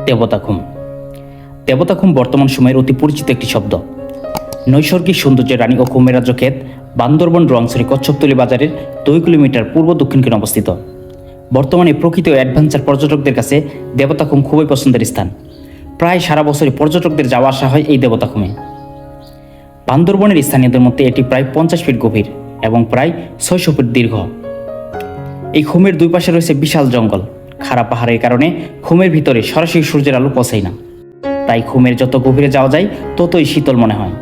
দেবতাখুম। দেবতাখুম বর্তমান সময়ের অতি পরিচিত একটি শব্দ। নৈসর্গিক সৌন্দর্যের রানী ও খুমের রাজ্য ক্ষেত বান্দরবন রোয়াংছড়ি কচ্ছপতলী বাজারের 2 কিলোমিটার পূর্ব দক্ষিণ কোণে অবস্থিত। বর্তমানে প্রকৃতি ও অ্যাডভেঞ্চার পর্যটকদের কাছে দেবতাখুম খুবই পছন্দের স্থান। প্রায় সারা বছরই পর্যটকদের যাওয়া আসা হয় এই দেবতাখুমে। বান্দরবনের স্থানীয়দের মধ্যে এটি প্রায় 50 ফিট গভীর এবং প্রায় 600 ফিট দীর্ঘ। এই খুমের দুই পাশে রয়েছে বিশাল জঙ্গল। খাড়া পাহাড়ের কারণে খুমের ভিতরে সরাসরি সূর্যের আলো পৌঁছায় না, তাই খুমের যত গভীরে যাওয়া যায় ততই শীতল মনে হয়।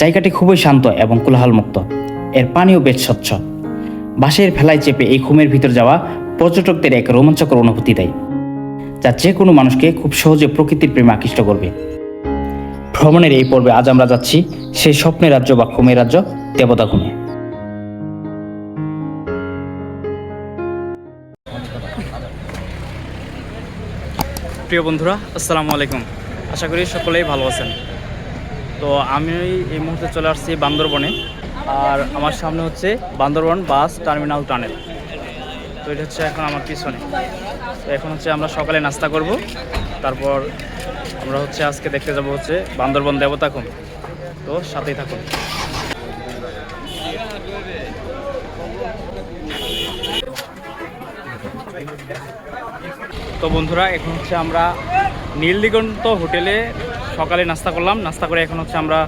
জায়গাটি খুবই শান্ত এবং কোলাহলমুক্ত। এর পানিও বেশ স্বচ্ছ। বাঁশের ফেলায় চেপে এই খুমের ভিতর যাওয়া পর্যটকদের এক রোমাঞ্চকর অনুভূতি দেয়, যা যে কোনো মানুষকে খুব সহজে প্রকৃতির প্রেমে আকৃষ্ট করবে। ভ্রমণের এই পর্বে আজ আমরা যাচ্ছি সেই স্বপ্নের রাজ্য বা খুমের রাজ্য দেবতাখুমে। প্রিয় বন্ধুরা, আসসালামু আলাইকুম। আশা করি সকলেই ভালো আছেন। তো আমি এই মুহূর্তে চলে আসছি বান্দরবনে, আর আমার সামনে হচ্ছে বান্দরবন বাস টার্মিনাল টানেল। তো এটা হচ্ছে এখন আমার পিছনে। তো এখন হচ্ছে আমরা সকালে নাস্তা করব, তারপর আমরা হচ্ছে আজকে দেখতে যাব হচ্ছে বান্দরবন দেবতাখুম। তো সাথেই থাকুন। তো বন্ধুরা, এখন হচ্ছে আমরা নীলদিগন্ত হোটেলে সকালে নাস্তা করলাম। নাস্তা করে এখন হচ্ছে আমরা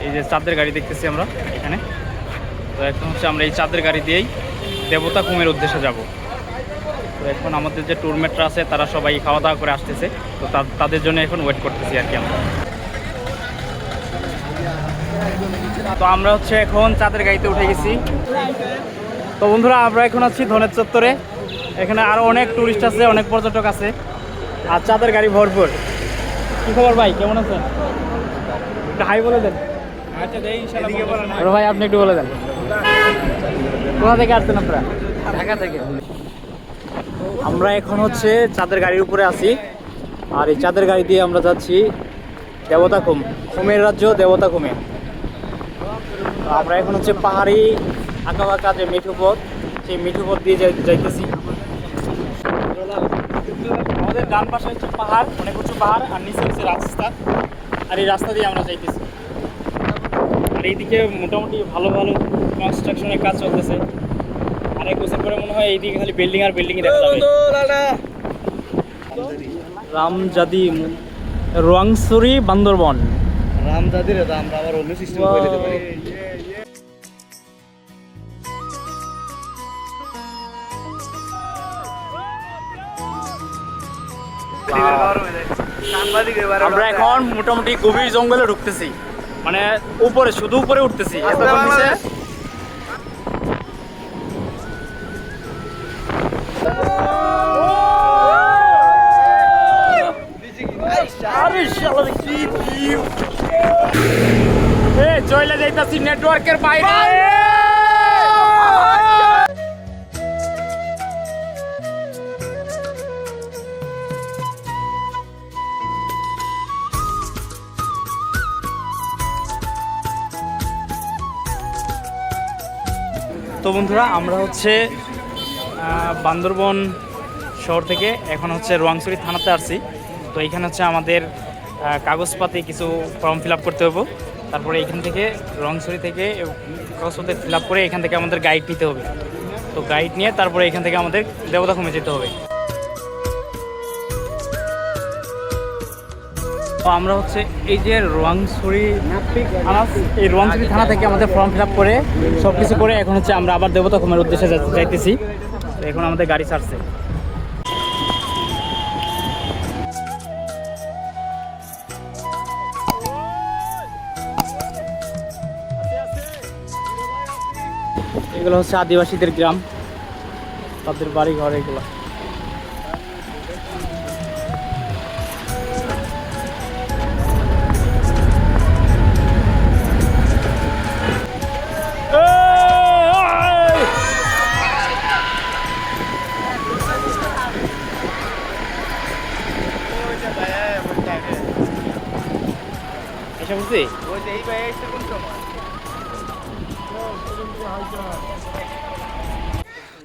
এই যে চাঁদের গাড়ি দেখতেছি আমরা এখানে। তো এখন হচ্ছে আমরা এই চাঁদের গাড়ি দিয়েই দেবতাখুমের উদ্দেশ্যে যাব। তো এখন আমাদের যে ট্যুরমেটরা আছে তারা সবাই খাওয়া দাওয়া করে আসতেছে। তো তাদের জন্য এখন ওয়েট করতেছি আর কি আমরা। তো আমরা হচ্ছে এখন চাঁদের গাড়িতে উঠে গেছি। তো বন্ধুরা, আমরা এখন আছি ধনের চত্বরে। এখানে আরও অনেক টুরিস্ট আছে, অনেক পর্যটক আছে, আর চাঁদের গাড়ি ভরপুর। কী খবর ভাই, কেমন আছেন? একটু হাই বলে দেন। ভাই আপনি একটু বলে দেন, কোথা থেকে আসছেন আপনারা? ঢাকা থেকে। আমরা এখন হচ্ছে চাঁদের গাড়ির উপরে আছি, আর এই চাঁদের গাড়ি দিয়ে আমরা যাচ্ছি দেবতাখুম, খুমের রাজ্য দেবতাখুমে। আমরা এখন হচ্ছে পাহাড়ি আঁকা যে মিঠু পথ, সেই মিঠু পথ দিয়ে যাইতেছি। আমাদের ডান পাশে হচ্ছে পাহাড়, অনেক উঁচু পাহাড়, আর নিচে হচ্ছে রাস্তা, আর এই রাস্তা দিয়ে আমরা যাইতেছি। আর এইদিকে মোটামুটি ভালো ভালো কনস্ট্রাকশনের কাজ চলতেছে। আর এক বছর পরে মনে হয় এইদিকে খালি বিল্ডিং আর বিল্ডিংই দেখা যাবে। রামজাদি রোয়াংছড়ি বান্দরবন। রামজাদির আমরা আবার অন্য সিস্টেম করে দিতে পারি। আমরা এখন মোটামুটি গভীর জঙ্গলে ঢুকতেছি, মানে উপরে, শুধু উপরে উঠতেছি। চলে যাইতাছি নেটওয়ার্কের বাইরে। তো বন্ধুরা, আমরা হচ্ছে বান্দরবন শহর থেকে এখন হচ্ছে রোয়াংছড়ি থানাতে আসছি। তো এইখানে হচ্ছে আমাদের কাগজপাতি কিছু ফর্ম ফিল আপ করতে হবে। তারপরে এখান থেকে রোয়াংছড়ি থেকে কাগজপত্র ফিল আপ করে এখান থেকে আমাদের গাইড নিতে হবে। তো গাইড নিয়ে তারপরে এখান থেকে আমাদের দেবতাখুমে যেতে হবে। তো আমরা হচ্ছে এই যে রোয়াংছড়ি এই রোয়াংছড়ি থানা থেকে আমাদের ফর্ম ফিল আপ করে সব কিছু করে এখন হচ্ছে আমরা আবার দেবতাখুমের উদ্দেশ্যে যাইতেছি। তো এখন আমাদের গাড়ি ছাড়ছে। এগুলো হচ্ছে আদিবাসীদের গ্রাম, তাদের বাড়ি ঘর এগুলো। এসে বুঝছি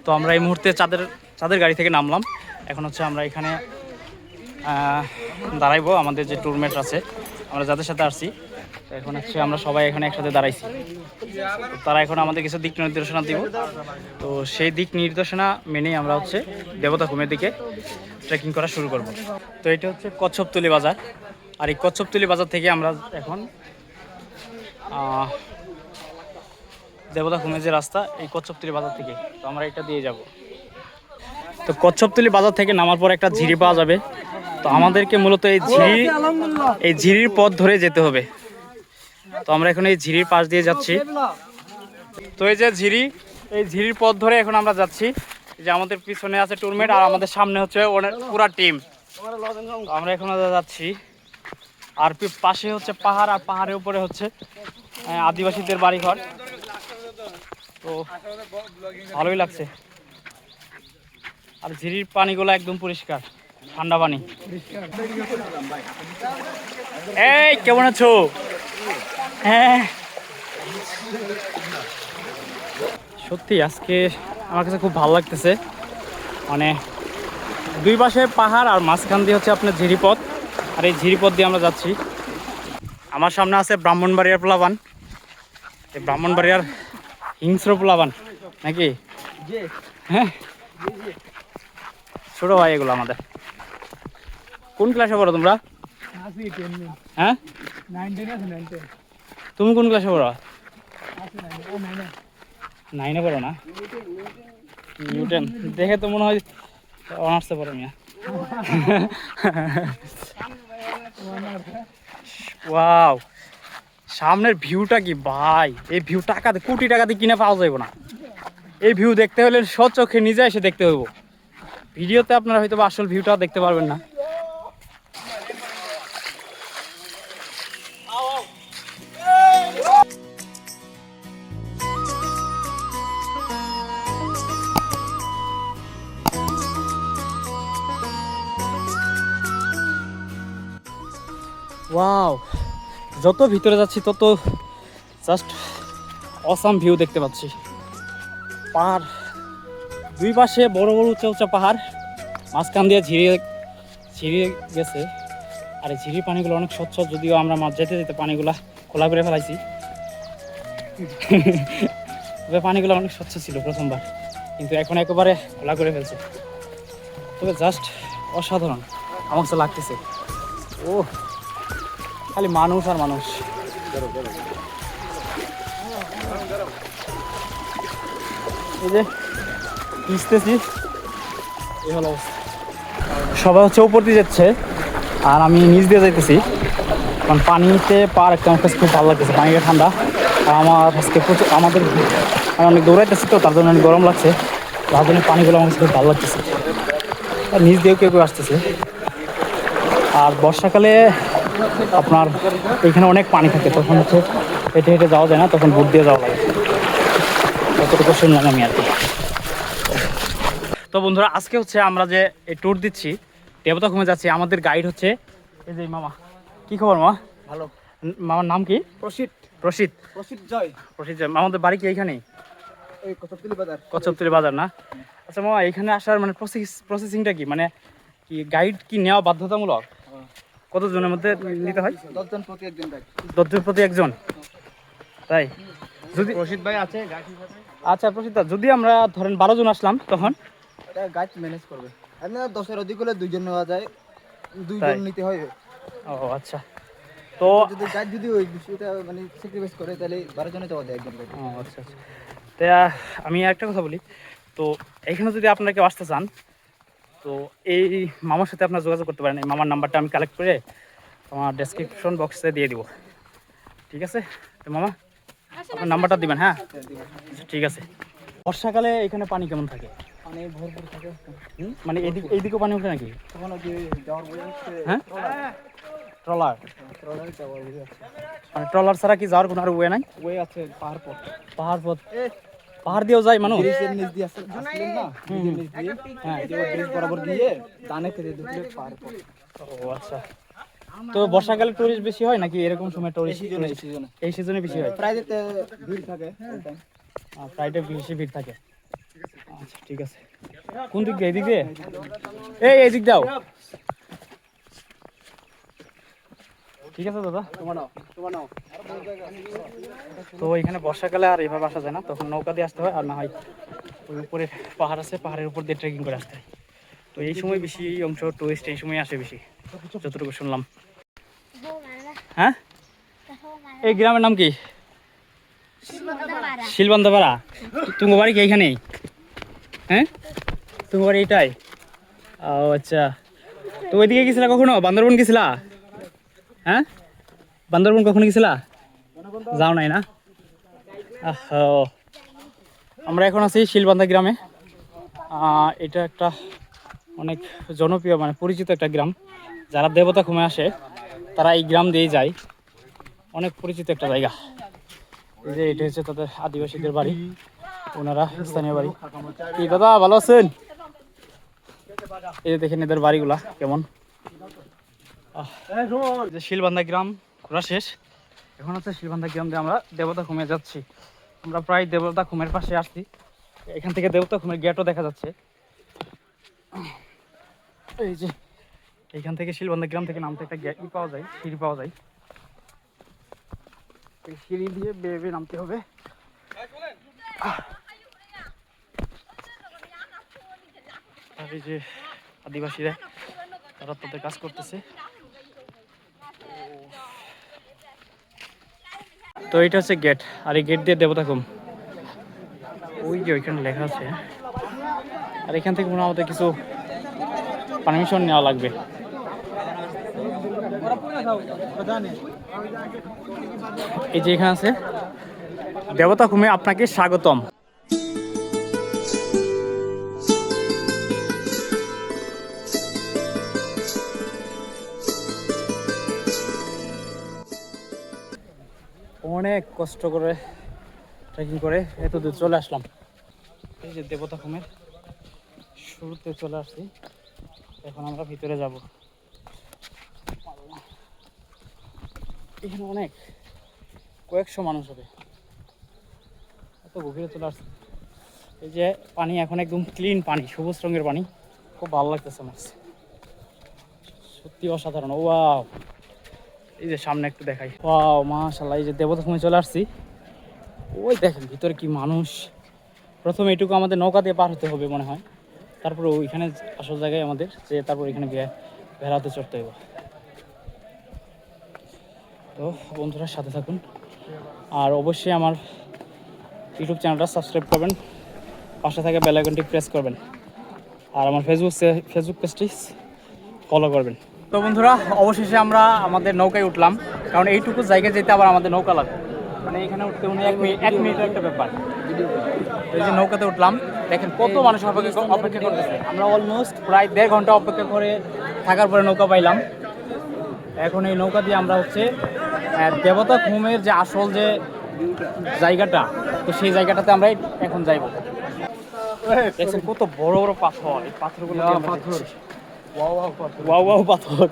তো আমরা এই মুহূর্তে চাঁদের গাড়ি থেকে নামলাম। এখন হচ্ছে আমরা এখানে দাঁড়াইবো আমাদের যে ট্যুরমেট আছে, আমরা যাদের সাথে আসছি। তো এখন হচ্ছে আমরা সবাই এখানে একসাথে দাঁড়াইছি। তো তারা এখন আমাদের কিছু দিক নির্দেশনা দিব। তো সেই দিক নির্দেশনা মেনেই আমরা হচ্ছে দেবতাখুমের দিকে ট্রেকিং করা শুরু করব। তো এটা হচ্ছে কচ্ছপতলি বাজার, আর এই কচ্ছপতলি বাজার থেকে আমরা এখন দেবতাখুমের যে রাস্তা, এই কচ্ছপতলি বাজার থেকে তো আমরা এটা দিয়ে যাব। তো কচ্ছপতলি বাজার থেকে নামার পর একটা ঝিরি পাওয়া যাবে। তো আমাদেরকে মূলত এই ঝিরির পথ ধরে যেতে হবে। তো আমরা এখন এই ঝিরির পাশ দিয়ে যাচ্ছি। তো এই যে ঝিরি, এই ঝিরির পথ ধরে এখন আমরা যাচ্ছি। এই যে আমাদের পিছনে আছে ট্যুরমেট, আর আমাদের সামনে হচ্ছে পুরা টিম। আমরা এখন যাচ্ছি, আর পাশে হচ্ছে পাহাড়, আর পাহাড়ের উপরে হচ্ছে আদিবাসীদের বাড়িঘর। তো ভালোই লাগছে। আর ঝিরির পানিগুলো একদম পরিষ্কার, ঠান্ডা পানি। এই কেমন আছো? হ্যাঁ, সত্যি আজকে আমার কাছে খুব ভালো লাগতেছে। মানে দুই পাশে পাহাড়, আর মাঝখান দিয়ে হচ্ছে আপনার ঝিরিপথ, আর এই ঝিরিপথ দিয়ে আমরা যাচ্ছি। আমার সামনে আছে ব্রাহ্মণবাড়িয়ার পোলাবান, এই ব্রাহ্মণবাড়িয়ার হিংস্র পোলাবান নাকি? হ্যাঁ, ছোট ভাই এগুলো আমাদের। কোন ক্লাসে পড়ো তোমরা? হ্যাঁ, তুমি কোন ক্লাসে পড়ো? 9-এ পড়ো না? নিউটেন দেখে তো মনে হয় অনার্সে পড়ো মিয়া। ওয়াও, সামনের ভিউটা কি ভাই! এই ভিউ কোটি টাকা দিয়ে কিনে পাওয়া যাবে না। এই ভিউ দেখতে হলে স্বচক্ষে নিজে এসে দেখতে হইব। ভিডিওতে আপনারা হয়তো আসল ভিউটা দেখতে পারবেন না। ওয়াও, যত ভিতরে যাচ্ছি তত জাস্ট অসাম ভিউ দেখতে পাচ্ছি। পাহাড় দুই পাশে বড় বড় উঁচা উঁচা পাহাড়, মাঝখান দিয়ে ঝিরিয়ে গেছে। আর এই ঝিরির পানিগুলো অনেক স্বচ্ছ, যদিও আমরা মাছ যেতে যেতে পানিগুলা খোলা করে ফেলাইছি। তবে পানিগুলো অনেক স্বচ্ছ ছিল প্রথমবার, কিন্তু এখন একেবারে খোলা করে ফেলছে। তবে জাস্ট অসাধারণ আমার কাছে লাগতেছে। ও, খালি মানুষ আর মানুষ। এই যে ভিজতেছি, এই হলো অবস্থা। সবাই হচ্ছে উপর দিয়ে যাচ্ছে, আর আমি নিচ দিয়ে যাইতেছি। কারণ পানিতে পা রাখতে আমার কাছে খুব ভালো লাগতেছে, পানিটা ঠান্ডা। আর আমার আজকে আমি অনেক দৌড়াইতেছি, তো তার জন্য অনেক গরম লাগছে। তার জন্য পানিগুলো আমার কাছে খুব ভালো লাগতেছে। আর নিচ দিয়েও কেউ আসতেছে। আর বর্ষাকালে আপনার এখানে অনেক পানি থাকে, তখন হচ্ছে হেঁটে হেঁটে যাওয়া যায় না, তখন বুট দিয়ে যাওয়া লাগে। ততটুকু শুনলাম আমি আর কি। তো বন্ধুরা, আজকে হচ্ছে আমরা যে এই ট্যুর দিচ্ছি, দেবতাখুমে যাচ্ছি। আমাদের গাইড হচ্ছে এই যে মামা। কি খবর মামা? ভালো। মামার নাম কি? প্রসিদ্ধ জয়। প্রসিদ্ধ জয়। আমাদের বাড়ি কি এইখানেই? এই কচ্ছপতলি বাজার না? আচ্ছা মামা, এখানে আসার মানে প্রসেসিংটা কি? মানে কি গাইড কি নেওয়া বাধ্যতামূলক? কতজনের মধ্যে নিতে হয়? 10 জন প্রতি একজন গাইড। 10 জন প্রতি একজন, তাই? যদি প্রসিদ্ধ ভাই আছে গাইড। আচ্ছা প্রসিদ্ধ, যদি আমরা ধরেন 12 জন আসলাম তখন? এটা গাইড ম্যানেজ করবে। আর না 10-এর অধিক হলে 2 জন নেওয়া যায়, 2 তাই? জন নিতে হয়। ও আচ্ছা। তো যদি গাইড যদি ওই বিষয়টা মানে স্যাক্রিফাইস করে, তাহলে 12 জনে যাওয়া যায় একজন গাইড। ও আচ্ছা আচ্ছা। তো আমি একটা কথা বলি, তো এখানে যদি আপনারা কেউ আসতে চান, তো এই মামার সাথে আপনারা যোগাযোগ করতে পারেন। এই মামার নাম্বারটা আমি কালেক্ট করে আমার ডেসক্রিপশন বক্সে দিয়ে দিব, ঠিক আছে? তো মামা আপনার নাম্বারটা দিবেন। হ্যাঁ আচ্ছা, ঠিক আছে। বর্ষাকালে এখানে পানি কেমন থাকে? মানে ভরপুর থাকে। মানে এইদিকেও পানি ওঠে নাকি? তখন ওই যাওয়ার বলে হচ্ছে হ্যাঁ, ট্রলার যাওয়ার বলে আছে। মানে ট্রলার ছাড়া কি যাওয়ার কোনো আর ওয়ে নাই? ওই আছে পাহাড় পথ। পাহাড় পথ, পাহাড় দিয়েও যায় মানুষ? ব্রিজের নিচ দিয়ে আসলেন না, ব্রিজের নিচ দিয়ে, হ্যাঁ, যে ব্রিজ বরাবর দিয়ে ডানে ফিরে ঢুকলে পাহাড় পথ। ও আচ্ছা। তো বর্ষাকালে টুরিস্ট বেশি হয় নাকি এরকম সময় টুরিস্ট? সিজনে এই সিজনে বেশি হয়। ফ্রাইডেতে ভিড় থাকে ওই টাইম। ফ্রাইডে বেশি ভিড় থাকে। আচ্ছা ঠিক আছে। কোন দিক দিয়ে? এদিক দিয়ে? এই দিক দাও। ঠিক আছে দাদা, তো এখানে বর্ষাকালে আর এভাবে আসা যায় না, তখন নৌকা দিয়ে আসতে হয়, আর না হয় ওই উপরে পাহাড় আছে, পাহাড়ের উপর দিয়ে ট্রেকিং করে আসতে হয়। তো এই সময় বেশি অংশ টুরিস্ট এই সময় আসে বেশি, যতটুকু শুনলাম। হ্যাঁ, এই গ্রামের নাম কি? শিলবান্ধাপাড়া। তোমার বাড়ি কি এইখানেই? হ্যাঁ, তোমার বাড়ি এইটাই? ও আচ্ছা, তো ওইদিকে গেছিলা কখনো? বান্দরবন গেছিলা? হ্যাঁ, বান্দরবন কখনো গেছিলা? যাও নাই না? আমরা এখন আছি শিলবান্ধা গ্রামে। এটা একটা অনেক জনপ্রিয় মানে পরিচিত একটা গ্রাম। যারা দেবতা ঘুমে আসে তারা এই গ্রাম দিয়েই যায়, অনেক পরিচিত একটা জায়গা। এই যে এটা হচ্ছে তাদের আদিবাসীদের বাড়ি, ওনারা স্থানীয় বাড়ি। কি দাদা ভালো আছেন? এই যে দেখেন এদের বাড়িগুলা কেমন। যে শিলবান্ধা গ্রাম ঘোরা শেষ, এখন হচ্ছে শিলবান্ধা গ্রাম দিয়ে আমরা দেবতা ঘুমে যাচ্ছি। আমরা প্রায় দেবতা ঘুমের পাশে আসছি, এখান থেকে দেবতা ঘুমের গেটও দেখা যাচ্ছে। এই যে এইখান থেকে শিলবান্ধা গ্রাম থেকে নামতে একটা গেট পাওয়া যায়, সিঁড়ি পাওয়া যায়। এই সিঁড়ি দিয়ে বেয়ে বেয়ে নামতে হবে। আর এই যে আদিবাসীরা তারা তাদের কাজ করতেছে। তো এটা হচ্ছে গেট, আর এই গেট দিয়ে দেবতা ঘুম ওই যে ওইখানে লেখা আছে। আর এখান থেকে মনে হয় আমাদের কিছু পারমিশন নেওয়া লাগবে। এই যে এখানে আছে দেবতা ঘুমে আপনাকে স্বাগতম। অনেক কষ্ট করে ট্রেকিং করে এত দূর চলে আসলাম। এই যে দেবতা ঘুমের শুরুতে চলে আসছি, এখন আমরা ভিতরে যাব। এখানে অনেক কয়েকশো মানুষ হবে, এত গভীরে চলে আসছে। এই যে পানি এখন একদম ক্লিন পানি, সবুজ রঙের পানি, খুব ভালো লাগতেছে আমার, সত্যি অসাধারণ। ওয়াও, এই যে সামনে একটু দেখাই, ওয়াও মাশাআল্লাহ। এই যে দেবতা ঘুমে চলে আসছি, ওই দেখেন ভিতরে কি মানুষ। প্রথমে এটুকু আমাদের নৌকা দিয়ে পার হতে হবে মনে হয়, তারপরে ওইখানে আসল জায়গায় আমাদের যে তারপর এখানে ভেড়াতে চড়তে হবে। তো বন্ধুরা সাথে থাকুন, আর অবশ্যই আমার ইউটিউব চ্যানেলটা সাবস্ক্রাইব করবেন, পাশে থাকা বেল আইকনটি প্রেস করবেন, আর আমার ফেসবুক পেজটি ফলো করবেন। তো বন্ধুরা অবশেষে আমরা আমাদের নৌকায় উঠলাম, কারণ এইটুকু জায়গায় যেতে আবার আমাদের নৌকা লাগবে, মানে এখানে উঠতে উনি 1 মিনিটের একটা ব্যাপার। এই যে নৌকাতে উঠলাম, দেখেন কত মানুষ অপেক্ষা করতেছে। আমরা অলমোস্ট প্রায় 1.5 ঘন্টা অপেক্ষা করে থাকার পরে নৌকা পাইলাম। এখন এই নৌকা দিয়ে আমরা হচ্ছে দেবতা ঘুমের যে আসল যে জায়গাটা, তো সেই জায়গাটাতে আমরা এখন যাইব। দেখছেন কত বড় বড় পাথর, এই পাথরগুলো ওয়াও ওয়াও পাথর।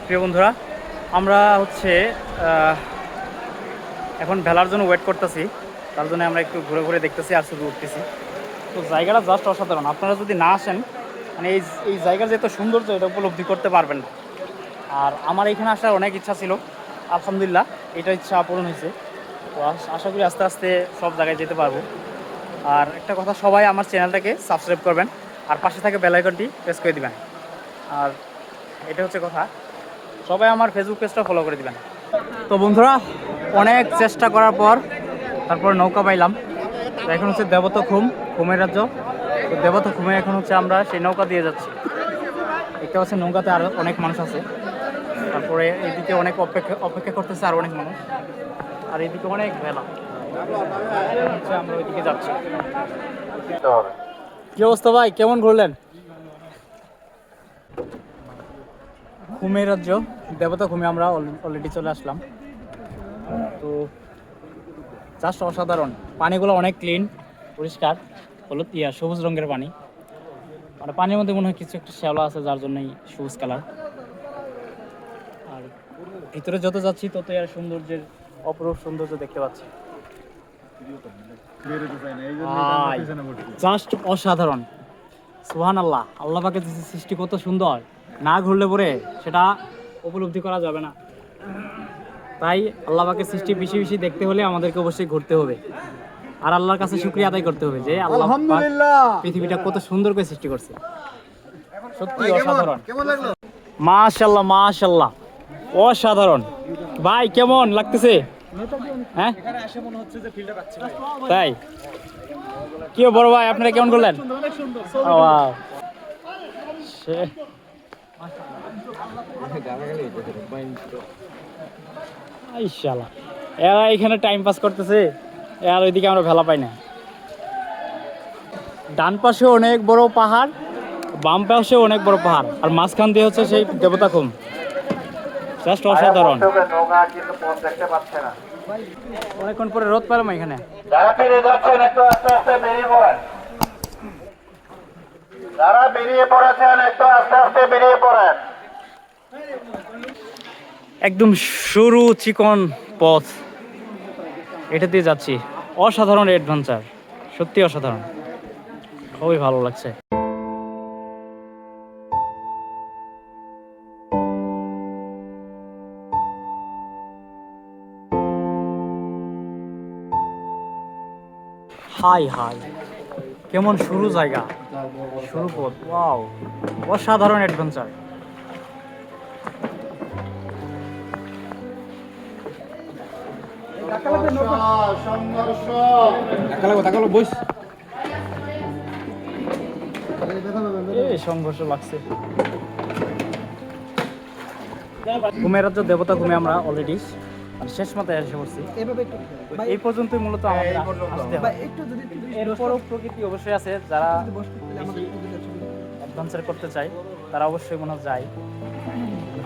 প্রিয় বন্ধুরা, আমরা হচ্ছে এখন ভেলার জন্য ওয়েট করতেছি, তার জন্য আমরা একটু ঘুরে ঘুরে দেখতেছি আর শুধু উঠতেছি। তো জায়গাটা জাস্ট অসাধারণ, আপনারা যদি না আসেন মানে এই জায়গার যে এত সৌন্দর্য এটা উপলব্ধি করতে পারবেন না। আর আমার এখানে আসার অনেক ইচ্ছা ছিল, আলহামদুলিল্লাহ এটা ইচ্ছা পূরণ হয়েছে। তো আশা করি আস্তে আস্তে সব জায়গায় যেতে পারবো। আর একটা কথা, সবাই আমার চ্যানেলটাকে সাবস্ক্রাইব করবেন, আর পাশে থাকে বেল আইকনটি প্রেস করে দিবেন। আর এটা হচ্ছে কথা, সবাই আমার ফেসবুক পেজটা ফলো করে দিবেন। তো বন্ধুরা অনেক চেষ্টা করার পর তারপর নৌকা পাইলাম। তো এখন হচ্ছে দেবতা ঘুমের রাজ্য। তো দেবতা ঘুমে এখন হচ্ছে আমরা সেই নৌকা দিয়ে যাচ্ছি। দেখতে পাচ্ছেন নৌকাতে আরও অনেক মানুষ আছে, তারপরে এইদিকে অনেক অপেক্ষা করতেছে আর অনেক মানুষ, আর এইদিকে অনেক ভেলা হচ্ছে। আমরা ওইদিকে যাচ্ছি। কি অবস্থা ভাই, কেমন ঘুরলেন? ঘুমের রাজ্য দেবতা ঘুমে আমরা অলরেডি চলে আসলাম। তো জাস্ট অসাধারণ, পানিগুলো অনেক ক্লিন পরিষ্কার, হলুদ সবুজ রঙের পানি। মানে পানির মধ্যে মনে হয় কিছু একটা শ্যাওলা আছে, যার জন্যই সবুজ কালার। আর ভিতরে যত যাচ্ছি ততই আর সৌন্দর্যের অপরূপ সৌন্দর্য দেখতে পাচ্ছি। জাস্ট অসাধারণ। সুবহানাল্লাহ, আল্লাহ পাকের সৃষ্টি কত সুন্দর, না ঘুরলে পরে সেটা উপলব্ধি করা যাবে না। তাই আল্লাহ পাকের সৃষ্টি বেশি বেশি দেখতে হলে আমাদেরকে অবশ্যই ঘুরতে হবে, আর আল্লাহর কাছে শুকরিয়া আদায় করতে হবে যে আল্লাহ পাক পৃথিবীটা কত সুন্দর করে সৃষ্টি করছে। সত্যি অসাধারণ। মাশাআল্লাহ মাশাআল্লাহ, অসাধারণ। ভাই কেমন লাগতেছে? হ্যাঁ তাই কি বড় ভাই, আপনারা কেমন করলেন? ওয়াও, ইনশাআল্লাহ এরা এখানে টাইম পাস করতেছে, আর ওইদিকে আমরা ভেলা পাই না। ডান পাশে অনেক বড় পাহাড়, বাম পাশে অনেক বড় পাহাড়, আর মাঝখান দিয়ে হচ্ছে সেই দেবতাখুম। জাস্ট অসাধারণ। অনেকক্ষণ পরে রোদ পেলাম এখানে। যারা বেরিয়ে যাচ্ছেন একটু আস্তে আস্তে বেরিয়ে পড়েন। যারা বেরিয়ে পড়েছেন একটু আস্তে আস্তে বেরিয়ে পড়েন। একদম সরু চিকন পথ, এটা দিয়ে যাচ্ছি। অসাধারণ অ্যাডভেঞ্চার, সত্যি অসাধারণ, খুবই ভালো লাগছে। হাই হাই, কেমন সরু জায়গা, সরু পথ। ওয়াও, অসাধারণ অ্যাডভেঞ্চার। সংঘর্ষ লাগছে। ঘুমের রাজ্য দেবতা ঘুমে আমরা অলরেডি শেষ মাথায় এসে পড়ছি। এই পর্যন্তই মূলত আমাদের আসতে হয়। এরপরও প্রকৃতি অবশ্যই আছে, যারা অ্যাডভেঞ্চার করতে চায় তারা অবশ্যই মনে হয় যায়।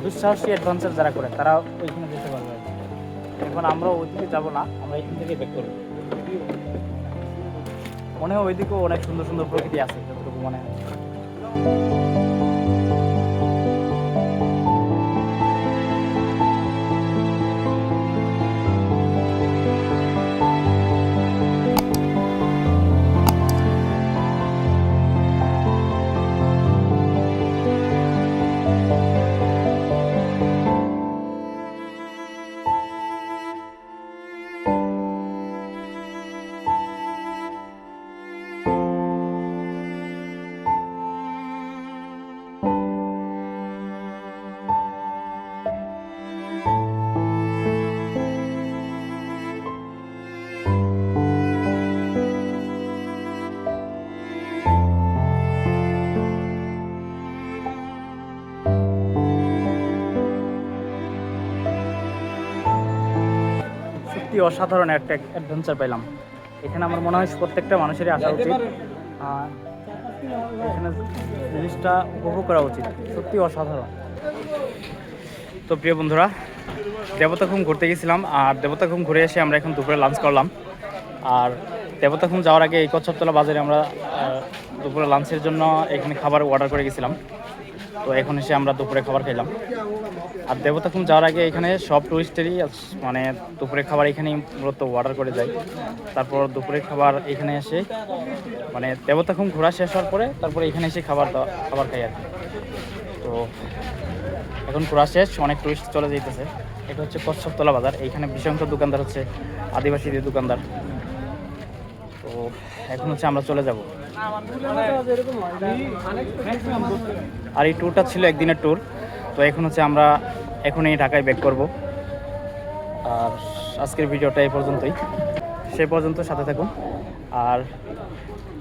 দুঃসাহসী অ্যাডভেঞ্চার যারা করে তারা ওইখানে যেতে পারবে। এখন আমরা ওইদিকে যাবো না, আমরা এখান থেকে ব্যাক করবো। মনে হয় ওইদিকেও অনেক সুন্দর সুন্দর প্রকৃতি আছে, যতটুকু মনে হয়। অসাধারণ একটা অ্যাডভেঞ্চার পেলাম এখানে। আমার মনে হয় প্রত্যেকটা মানুষেরই আসা উচিত, এখানে জিনিসটা উপভোগ করা উচিত। সত্যি অসাধারণ। তো প্রিয় বন্ধুরা, দেবতাখুম ঘুরতে গেছিলাম, আর দেবতাখুম ঘুরে এসে আমরা এখন দুপুরে লাঞ্চ করলাম। আর দেবতাখুম যাওয়ার আগে এই কচ্ছপতলা বাজারে আমরা দুপুরে লাঞ্চের জন্য এখানে খাবার অর্ডার করে গেছিলাম। তো এখন এসে আমরা দুপুরে খাবার খেলাম। আর দেবতাখুম যাওয়ার আগে এখানে সব টুরিস্টেরই মানে দুপুরে খাবার এখানেই মূলত অর্ডার করে যায়। তারপর দুপুরে খাবার এখানে এসে মানে দেবতাখুম ঘোরা শেষ হওয়ার পরে তারপরে এখানে এসে খাবার খাই আর কি। তো এখন ঘোরা শেষ, অনেক টুরিস্ট চলে যেতেছে। এটা হচ্ছে কচ্ছপতলা বাজার। এইখানে বিশাংশ দোকানদার হচ্ছে আদিবাসীদের দোকানদার। তো এখন হচ্ছে আমরা চলে যাব। আর এই ট্যুরটা ছিল একদিনের ট্যুর। তো এখন হচ্ছে আমরা এখনই ঢাকায় ব্যাক করব। আর আজকের ভিডিওটা এই পর্যন্তই, সেই পর্যন্ত সাথে থাকুন। আর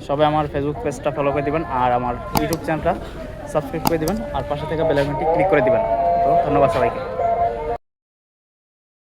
সবাই আমার ফেসবুক পেজটা ফলো করে দিবেন, আর আমার ইউটিউব চ্যানেলটা সাবস্ক্রাইব করে দিবেন, আর পাশে থেকে বেল আইকনটি ক্লিক করে দিবেন। তো ধন্যবাদ সবাইকে।